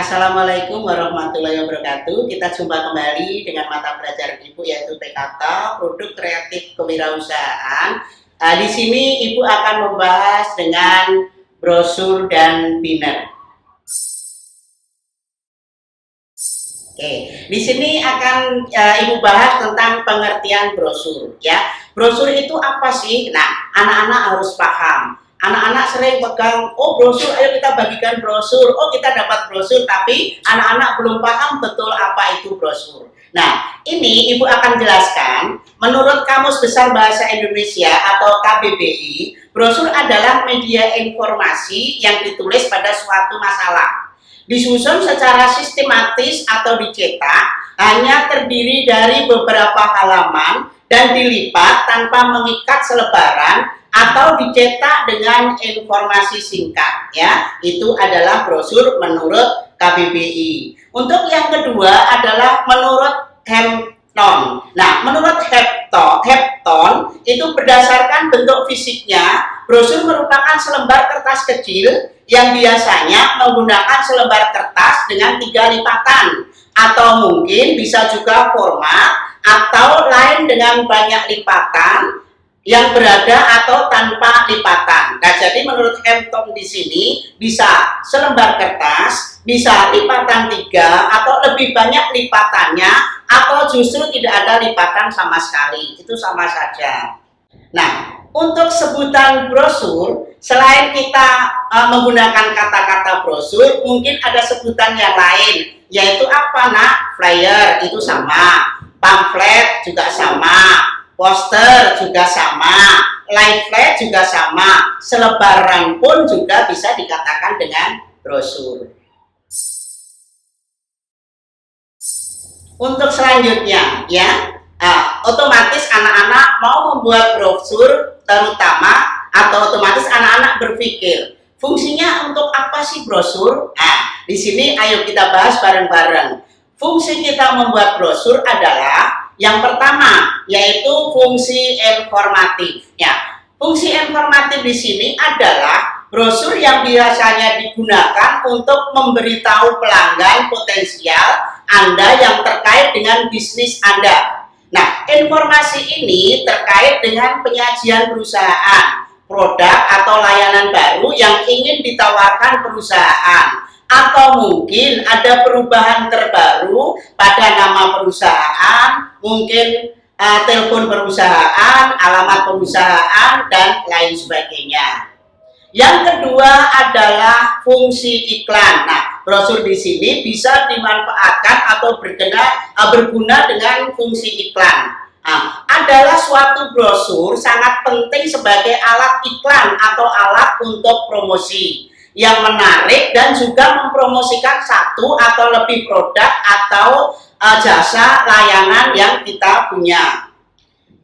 Assalamualaikum warahmatullahi wabarakatuh. Kita jumpa kembali dengan mata pelajaran Ibu yaitu PKK, Produk Kreatif Kewirausahaan. Di sini Ibu akan membahas dengan brosur dan banner. Oke, di sini akan Ibu bahas tentang pengertian brosur. Ya, brosur itu apa sih? Nah, anak-anak harus paham. Anak-anak sering pegang, oh brosur, ayo kita bagikan brosur, oh kita dapat brosur, tapi anak-anak belum paham betul apa itu brosur. Nah, ini Ibu akan jelaskan, menurut Kamus Besar Bahasa Indonesia atau KBBI, brosur adalah media informasi yang ditulis pada suatu masalah. Disusun secara sistematis atau dicetak, hanya terdiri dari beberapa halaman dan dilipat tanpa mengikat selebaran atau dicetak dengan informasi singkat, ya. Itu adalah brosur menurut KBBI. Untuk yang kedua adalah menurut Hampton. Nah, menurut Hampton itu berdasarkan bentuk fisiknya, brosur merupakan selembar kertas kecil yang biasanya menggunakan selembar kertas dengan 3 lipatan, atau mungkin bisa juga format atau lain dengan banyak lipatan yang berada atau tanpa lipatan. Nah, jadi menurut Hampton di sini bisa selembar kertas, bisa lipatan 3 atau lebih banyak lipatannya, atau justru tidak ada lipatan sama sekali. Itu sama saja. Nah, untuk sebutan brosur, selain kita menggunakan kata-kata brosur, mungkin ada sebutan yang lain, yaitu apa, Nak? Flyer itu sama, pamflet juga sama, poster juga sama, leaflet juga sama, selebaran pun juga bisa dikatakan dengan brosur. Untuk selanjutnya, ya, otomatis anak-anak mau membuat brosur, terutama atau otomatis anak-anak berpikir, fungsinya untuk apa sih brosur? Nah, di sini ayo kita bahas bareng-bareng. Fungsi kita membuat brosur adalah yang pertama, yaitu fungsi informatif. Ya, fungsi informatif di sini adalah brosur yang biasanya digunakan untuk memberitahu pelanggan potensial Anda yang terkait dengan bisnis Anda. Nah, informasi ini terkait dengan penyajian perusahaan, produk atau layanan baru yang ingin ditawarkan perusahaan, atau mungkin ada perubahan terbaru pada nama perusahaan, mungkin telepon perusahaan, alamat perusahaan, dan lain sebagainya. Yang kedua adalah fungsi iklan. Nah, brosur di sini bisa dimanfaatkan atau berguna dengan fungsi iklan. Nah, adalah suatu brosur sangat penting sebagai alat iklan atau alat untuk promosi yang menarik dan juga mempromosikan satu atau lebih produk atau jasa layanan yang kita punya.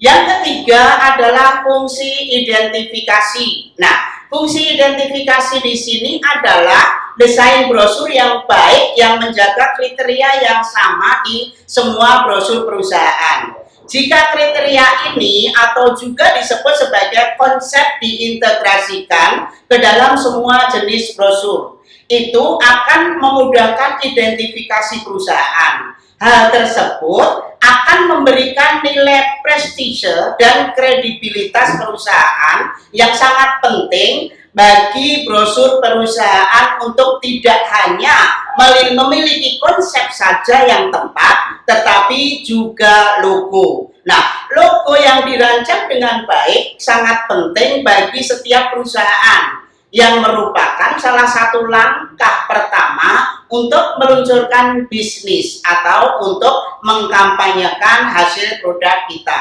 Yang ketiga adalah fungsi identifikasi. Nah, fungsi identifikasi di sini adalah desain brosur yang baik yang menjaga kriteria yang sama di semua brosur perusahaan. Jika kriteria ini atau juga disebut sebagai konsep diintegrasikan ke dalam semua jenis brosur, itu akan memudahkan identifikasi perusahaan. Hal tersebut akan memberikan nilai prestise dan kredibilitas perusahaan yang sangat penting bagi brosur perusahaan untuk tidak hanya memiliki konsep saja yang tepat, tetapi juga logo. Nah, logo yang dirancang dengan baik sangat penting bagi setiap perusahaan, yang merupakan salah satu langkah pertama untuk meluncurkan bisnis atau untuk mengkampanyekan hasil produk kita.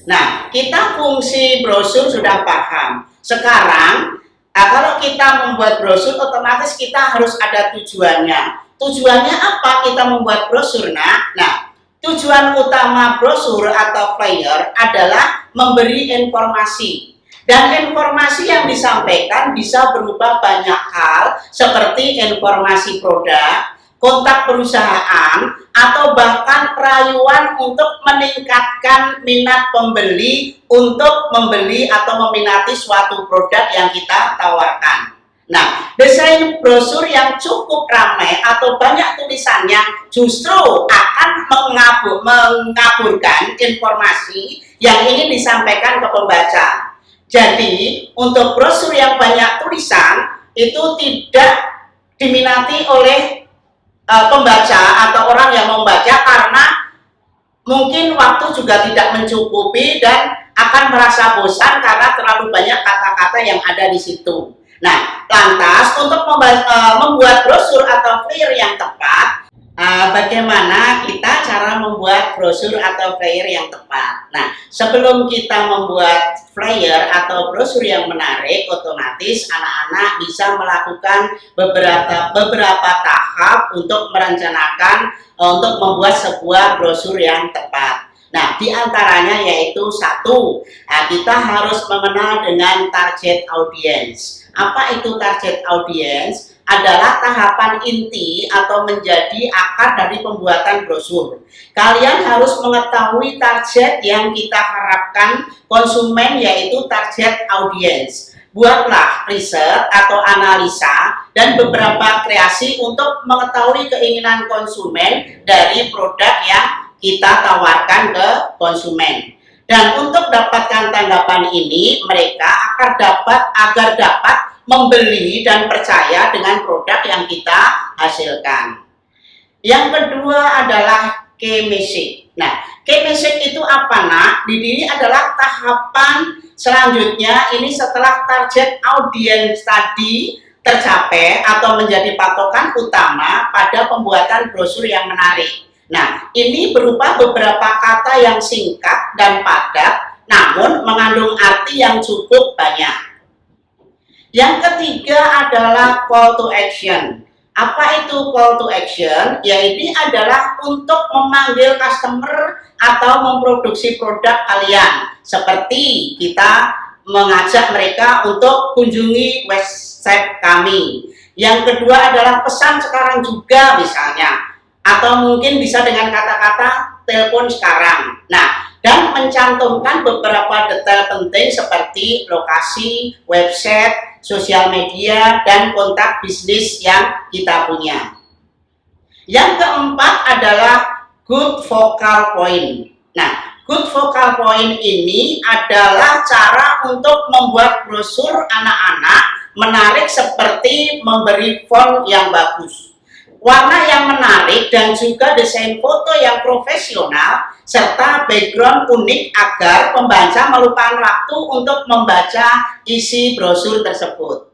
Nah, kita fungsi brosur sudah paham. Sekarang, kalau kita membuat brosur, otomatis kita harus ada tujuannya. Tujuannya apa kita membuat brosur, Nak? Nah, tujuan utama brosur atau flyer adalah memberi informasi. Dan informasi yang disampaikan bisa berupa banyak hal seperti informasi produk, kontak perusahaan, atau bahkan rayuan untuk meningkatkan minat pembeli untuk membeli atau meminati suatu produk yang kita tawarkan. Nah, desain brosur yang cukup ramai atau banyak tulisannya justru akan mengaburkan informasi yang ingin disampaikan ke pembaca. Jadi, untuk brosur yang banyak tulisan itu tidak diminati oleh pembaca atau orang yang membaca karena mungkin waktu juga tidak mencukupi dan akan merasa bosan karena terlalu banyak kata-kata yang ada di situ. Nah, lantas untuk membuat brosur atau flyer yang tepat, bagaimana kita cara membuat brosur atau flyer yang tepat? Nah, sebelum kita membuat flyer atau brosur yang menarik, otomatis anak-anak bisa melakukan beberapa tahap untuk merencanakan untuk membuat sebuah brosur yang tepat. Nah, diantaranya yaitu satu, kita harus mengenal dengan target audience. Apa itu target audience? Adalah tahapan inti atau menjadi akar dari pembuatan brosur. Kalian harus mengetahui target yang kita harapkan konsumen, yaitu target audience. Buatlah riset atau analisa dan beberapa kreasi untuk mengetahui keinginan konsumen dari produk yang kita tawarkan ke konsumen. Dan untuk dapatkan tanggapan ini, mereka agar dapat membeli dan percaya dengan produk yang kita hasilkan. Yang kedua adalah key message. Nah, key message itu apa, Nak? Ini adalah tahapan selanjutnya, ini setelah target audience tadi tercapai atau menjadi patokan utama pada pembuatan brosur yang menarik. Nah, ini berupa beberapa kata yang singkat dan padat, namun mengandung arti yang cukup banyak. Yang ketiga adalah call to action. Apa itu call to action? Yaitu adalah untuk memanggil customer atau memproduksi produk kalian. Seperti kita mengajak mereka untuk kunjungi website kami. Yang kedua adalah pesan sekarang juga misalnya. Atau mungkin bisa dengan kata-kata telepon sekarang. Nah, dan mencantumkan beberapa detail penting seperti lokasi, website, sosial media, dan kontak bisnis yang kita punya. Yang keempat adalah good focal point. Nah, good focal point ini adalah cara untuk membuat brosur anak-anak menarik seperti memberi font yang bagus, warna yang menarik, dan juga desain foto yang profesional, serta background unik agar pembaca melupakan waktu untuk membaca isi brosur tersebut.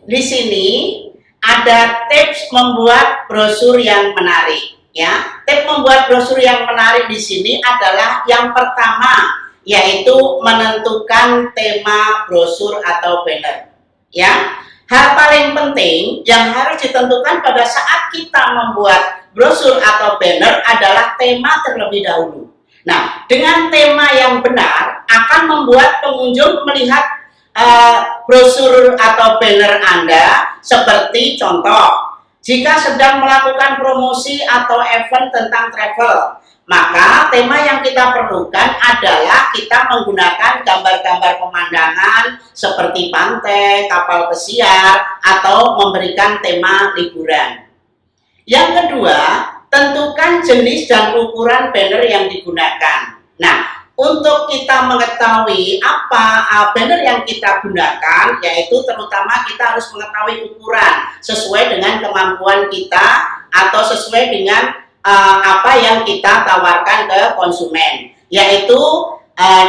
Di sini ada tips membuat brosur yang menarik. Ya, tips membuat brosur yang menarik di sini adalah yang pertama, yaitu menentukan tema brosur atau banner. Ya. Hal paling penting yang harus ditentukan pada saat kita membuat brosur atau banner adalah tema terlebih dahulu. Nah, dengan tema yang benar akan membuat pengunjung melihat brosur atau banner Anda. Seperti contoh, jika sedang melakukan promosi atau event tentang travel, maka tema yang kita perlukan adalah kita menggunakan gambar-gambar pemandangan seperti pantai, kapal pesiar, atau memberikan tema liburan. Yang kedua, tentukan jenis dan ukuran banner yang digunakan. Nah, untuk kita mengetahui apa banner yang kita gunakan, yaitu terutama kita harus mengetahui ukuran sesuai dengan kemampuan kita atau sesuai dengan apa yang kita tawarkan ke konsumen, yaitu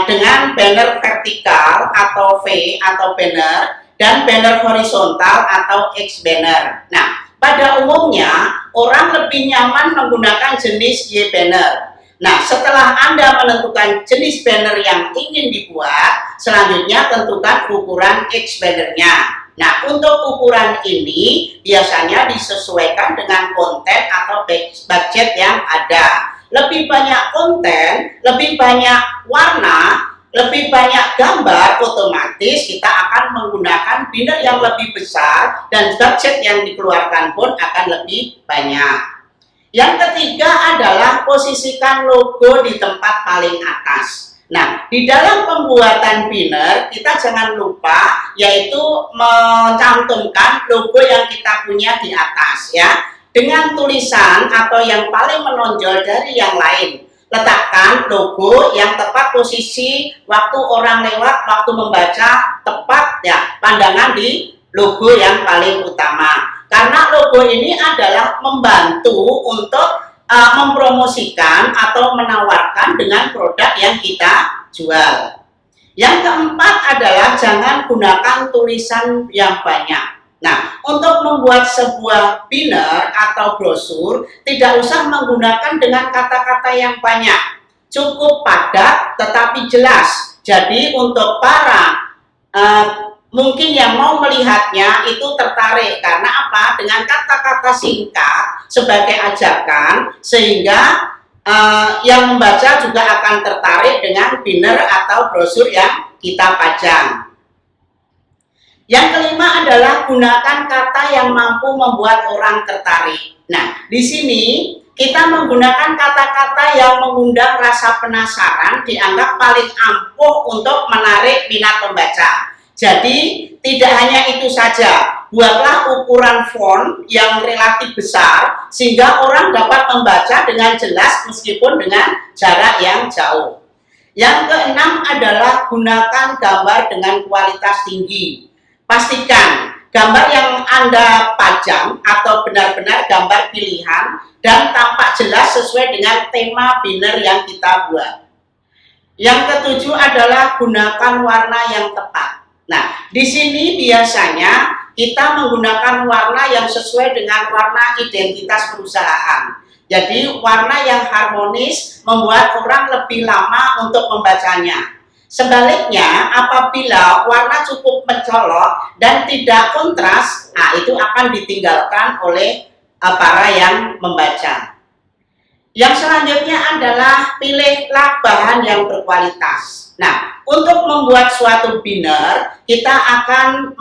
dengan banner vertikal atau V atau banner, dan banner horizontal atau X banner. Nah, pada umumnya orang lebih nyaman menggunakan jenis Y banner. Nah, setelah Anda menentukan jenis banner yang ingin dibuat, selanjutnya tentukan ukuran X bannernya. Nah, untuk ukuran ini biasanya disesuaikan dengan konten atau budget yang ada. Lebih banyak konten, lebih banyak warna, lebih banyak gambar, otomatis kita akan menggunakan banner yang lebih besar dan budget yang dikeluarkan pun akan lebih banyak. Yang ketiga adalah posisikan logo di tempat paling atas. Nah, di dalam pembuatan banner kita jangan lupa yaitu mencantumkan logo yang kita punya di atas ya, dengan tulisan atau yang paling menonjol dari yang lain. Letakkan logo yang tepat posisi waktu orang lewat, waktu membaca, tepat ya pandangan di logo yang paling utama. Karena logo ini adalah membantu untuk mempromosikan atau menawarkan dengan produk yang kita jual. Yang keempat adalah jangan gunakan tulisan yang banyak. Nah, untuk membuat sebuah banner atau brosur tidak usah menggunakan dengan kata-kata yang banyak. Cukup padat tetapi jelas. Jadi untuk para mungkin yang mau melihatnya itu tertarik karena apa? Dengan kata-kata singkat sebagai ajakan sehingga yang membaca juga akan tertarik dengan banner atau brosur yang kita pajang. Yang kelima adalah gunakan kata yang mampu membuat orang tertarik. Nah, di sini kita menggunakan kata-kata yang mengundang rasa penasaran dianggap paling ampuh untuk menarik minat pembaca. Jadi tidak hanya itu saja, buatlah ukuran font yang relatif besar sehingga orang dapat membaca dengan jelas meskipun dengan jarak yang jauh. Yang keenam adalah gunakan gambar dengan kualitas tinggi. Pastikan gambar yang Anda pajang atau benar-benar gambar pilihan dan tampak jelas sesuai dengan tema banner yang kita buat. Yang ketujuh adalah gunakan warna yang tepat. Nah, di sini biasanya kita menggunakan warna yang sesuai dengan warna identitas perusahaan. Jadi, warna yang harmonis membuat orang lebih lama untuk membacanya. Sebaliknya, apabila warna cukup mencolok dan tidak kontras, nah itu akan ditinggalkan oleh para yang membaca. Yang selanjutnya adalah pilihlah bahan yang berkualitas. Nah, untuk membuat suatu banner, kita akan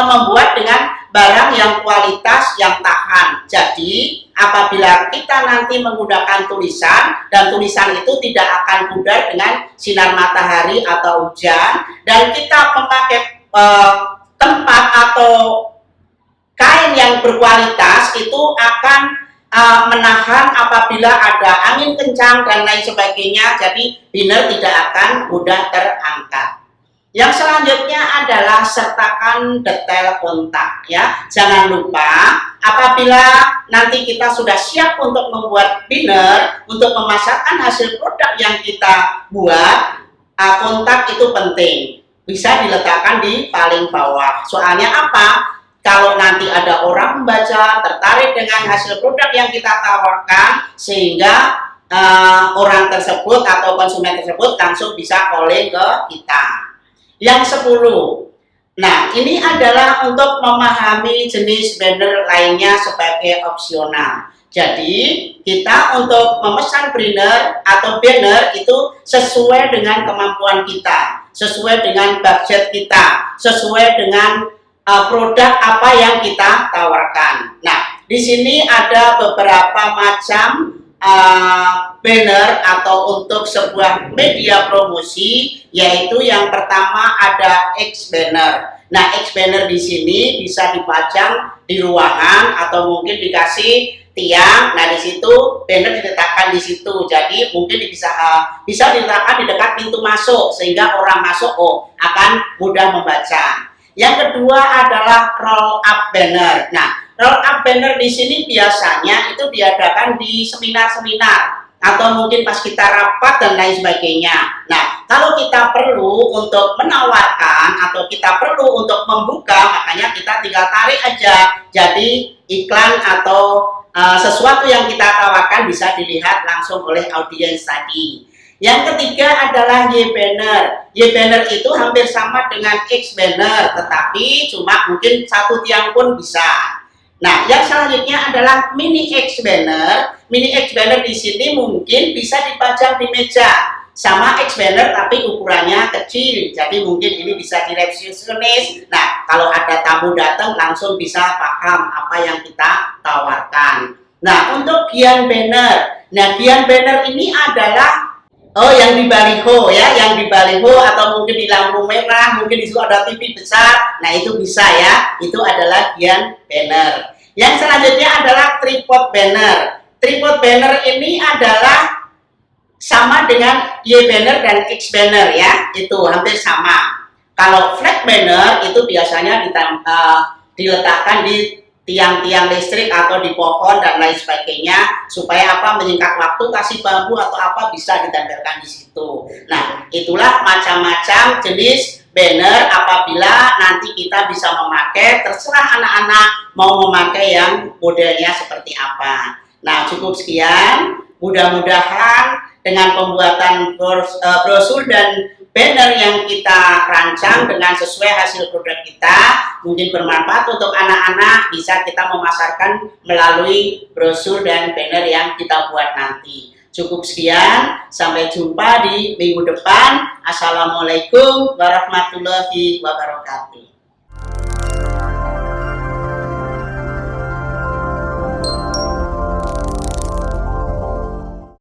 membuat dengan barang yang kualitas yang tahan. Jadi, apabila kita nanti menggunakan tulisan dan tulisan itu tidak akan pudar dengan sinar matahari atau hujan, dan kita memakai tempat atau kain yang berkualitas itu akan menahan apabila ada angin kencang dan lain sebagainya, jadi banner tidak akan mudah terangkat. Yang selanjutnya adalah sertakan detail kontak ya. Jangan lupa apabila nanti kita sudah siap untuk membuat banner, untuk memasarkan hasil produk yang kita buat, kontak itu penting. Bisa diletakkan di paling bawah. Soalnya apa? Kalau nanti ada orang membaca tertarik dengan hasil produk yang kita tawarkan, sehingga orang tersebut atau konsumen tersebut langsung bisa calling ke kita. Yang 10. Nah, ini adalah untuk memahami jenis banner lainnya sebagai opsional. Jadi, kita untuk memesan banner atau banner itu sesuai dengan kemampuan kita, sesuai dengan budget kita, sesuai dengan produk apa yang kita tawarkan. Nah, di sini ada beberapa macam banner atau untuk sebuah media promosi, yaitu yang pertama ada X banner. Nah, X banner di sini bisa dipajang di ruangan atau mungkin dikasih tiang. Nah, di situ banner diletakkan di situ. Jadi mungkin bisa diletakkan di dekat pintu masuk sehingga orang masuk akan mudah membaca. Yang kedua adalah roll up banner. Nah, roll up banner di sini biasanya itu diadakan di seminar-seminar atau mungkin pas kita rapat dan lain sebagainya. Nah, kalau kita perlu untuk menawarkan atau kita perlu untuk membuka, makanya kita tinggal tarik aja. Jadi iklan atau sesuatu yang kita tawarkan bisa dilihat langsung oleh audiens tadi. Yang ketiga adalah Y-banner. Y-banner itu hampir sama dengan X-banner, tetapi cuma mungkin satu tiang pun bisa. Nah, yang selanjutnya adalah mini X-banner. Mini X-banner di sini mungkin bisa dipajang di meja. Sama X-banner tapi ukurannya kecil. Jadi mungkin ini bisa diresepsionis. Nah, kalau ada tamu datang langsung bisa paham apa yang kita tawarkan. Nah, untuk Giant banner. Nah, Giant banner ini adalah Oh, yang di baliho ya, yang di baliho atau mungkin di lampu merah, mungkin di situ ada TV besar. Nah, itu bisa ya. Itu adalah gian banner. Yang selanjutnya adalah tripod banner. Tripod banner ini adalah sama dengan Y banner dan X banner ya. Itu hampir sama. Kalau flat banner itu biasanya diletakkan di tiang-tiang listrik atau di pohon dan lain sebagainya supaya apa menyingkat waktu, kasih bambu atau apa bisa ditempelkan di situ. Nah, itulah macam-macam jenis banner apabila nanti kita bisa memakai, terserah anak-anak mau memakai yang modelnya seperti apa. Nah, cukup sekian. Mudah-mudahan dengan pembuatan brosur dan banner yang kita rancang dengan sesuai hasil produk kita mungkin bermanfaat untuk anak-anak, bisa kita memasarkan melalui brosur dan banner yang kita buat nanti. Cukup sekian, sampai jumpa di minggu depan. Assalamualaikum warahmatullahi wabarakatuh.